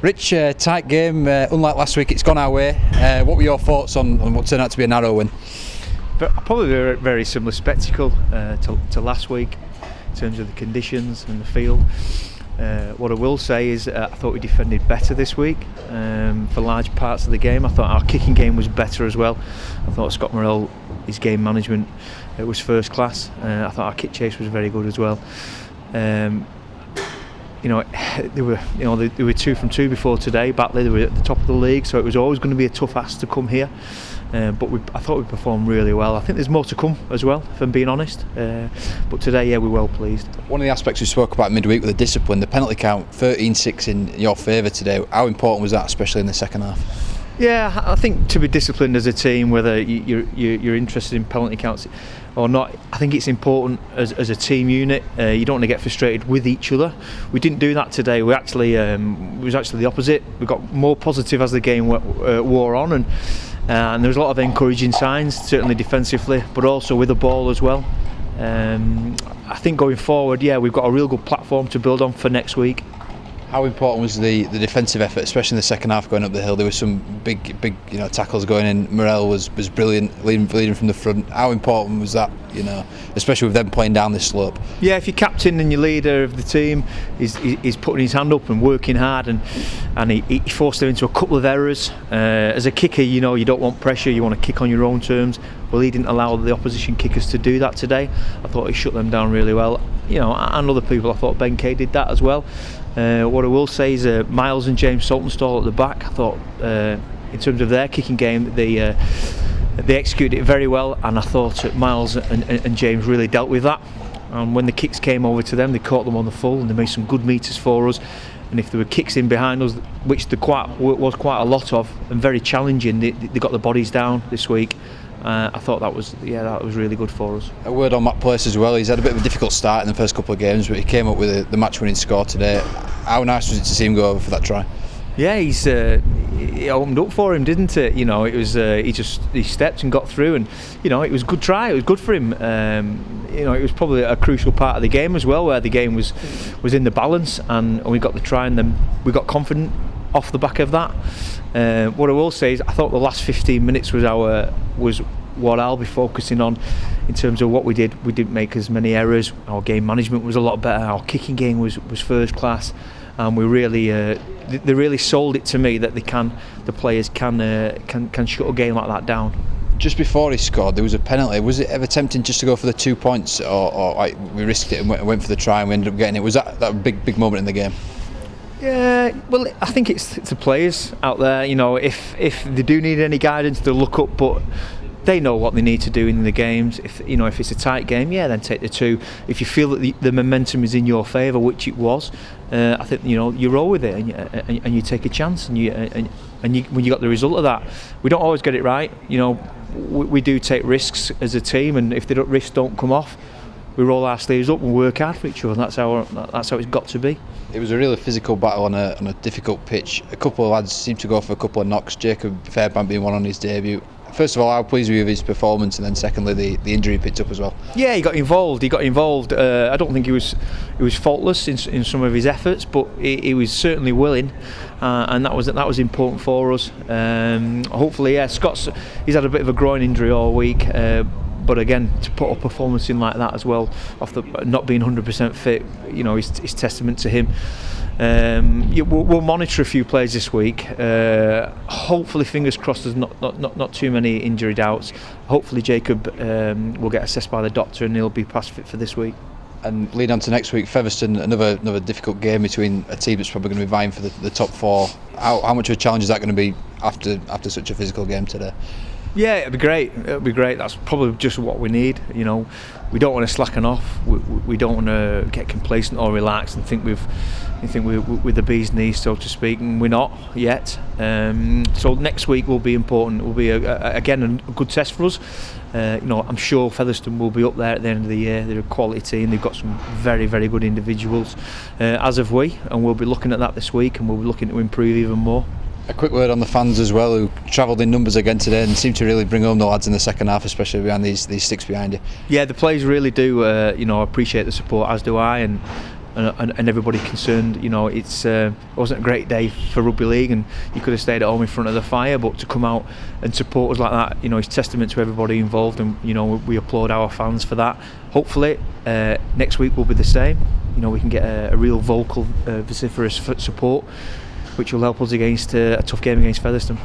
Rich, tight game, unlike last week, it's gone our way. What were your thoughts on what turned out to be a narrow win? Probably a very similar spectacle to last week in terms of the conditions and the field. What I will say is I thought we defended better this week for large parts of the game. I thought our kicking game was better as well. I thought Scott Morrell, his game management was first class. I thought our kick chase was very good as well. They were 2 from 2 before today. Batley, they were at the top of the league, so it was always going to be a tough ask to come here. But I thought we performed really well. I think there's more to come as well, if I'm being honest. But today, we're well pleased. One of the aspects we spoke about midweek with the discipline, the penalty count, 13-6 in your favour today. How important was that, especially in the second half? Yeah, I think to be disciplined as a team, whether you're interested in penalty counts or not, I think it's important as a team unit. You don't want to get frustrated with each other. We didn't do that today. We actually it was actually the opposite. We got more positive as the game wore on, and there was a lot of encouraging signs, certainly defensively, but also with the ball as well. I think going forward, we've got a real good platform to build on for next week. How important was the defensive effort, especially in the second half going up the hill? There were some big tackles going in. Morrell was brilliant, leading from the front. How important was that, especially with them playing down this slope? Yeah, if you're captain and your leader of the team is putting his hand up and working hard, and he forced them into a couple of errors. As a kicker, you don't want pressure, you want to kick on your own terms. Well, he didn't allow the opposition kickers to do that today. I thought he shut them down really well. And other people, I thought Ben Kay did that as well. What I will say is Miles and James Saltonstall at the back, I thought in terms of their kicking game, they executed it very well, and I thought Miles and James really dealt with that. And when the kicks came over to them, they caught them on the full and they made some good meters for us. And if there were kicks in behind us, which there was quite a lot of, and very challenging, they got the bodies down this week. I thought that was really good for us. A word on Matt Place as well. He's had a bit of a difficult start in the first couple of games, but he came up with the match-winning score today. How nice was it to see him go over for that try? Yeah, he opened up for him, didn't it? It was he stepped and got through, and it was a good try. It was good for him. It was probably a crucial part of the game as well, where the game was in the balance, and we got the try, and then we got confident off the back of that. What I will say is I thought the last 15 minutes was what I'll be focusing on in terms of what we did. We didn't make as many errors. Our game management was a lot better. Our kicking game was first class, and we really they really sold it to me that the players can shut a game like that down. Just before he scored, there was a penalty. Was it ever tempting just to go for the 2 points, or like we risked it and went for the try and we ended up getting it? Was that a big moment in the game? Yeah, well, I think it's the players out there. If they do need any guidance, they'll look up, but they know what they need to do in the games. If it's a tight game, then take the 2. If you feel that the momentum is in your favour, which it was, I think you roll with it and you take a chance, and when you got the result of that, we don't always get it right. We do take risks as a team, and if the risks don't come off, we roll our sleeves up and work hard for each other, and that's how it's got to be. It was a really physical battle on a difficult pitch. A couple of lads seemed to go for a couple of knocks, Jacob Fairbank being one on his debut. First of all, how pleased were you with his performance, and then secondly, the injury he picked up as well? Yeah, he got involved. I don't think he was faultless in some of his efforts, but he was certainly willing, and that was important for us. Hopefully, he's had a bit of a groin injury all week. But again, to put a performance in like that as well, off the not being 100% fit, is testament to him. We'll monitor a few players this week. Hopefully, fingers crossed, there's not too many injury doubts. Hopefully, Jacob will get assessed by the doctor and he'll be past fit for this week. And lead on to next week, Featherstone, another difficult game between a team that's probably going to be vying for the top 4. How much of a challenge is that going to be after such a physical game today? Yeah, it'd be great. That's probably just what we need. We don't want to slacken off. We don't want to get complacent or relaxed and think we're with the bee's knees, so to speak, and we're not yet. So next week will be important. It will be again a good test for us. I'm sure Featherstone will be up there at the end of the year. They're a quality team. They've got some very, very good individuals, as have we, and we'll be looking at that this week, and we'll be looking to improve even more. A quick word on the fans as well, who travelled in numbers again today and seemed to really bring home the lads in the second half, especially behind these sticks behind you. Yeah, the players really do appreciate the support, as do I, and and everybody concerned. You know, it wasn't a great day for rugby league, and you could have stayed at home in front of the fire, but to come out and support us like that, you know, is testament to everybody involved, and you know, we applaud our fans for that. Hopefully next week will be the same. You know, we can get a real vocal, vociferous support, which will help us against a tough game against Featherstone.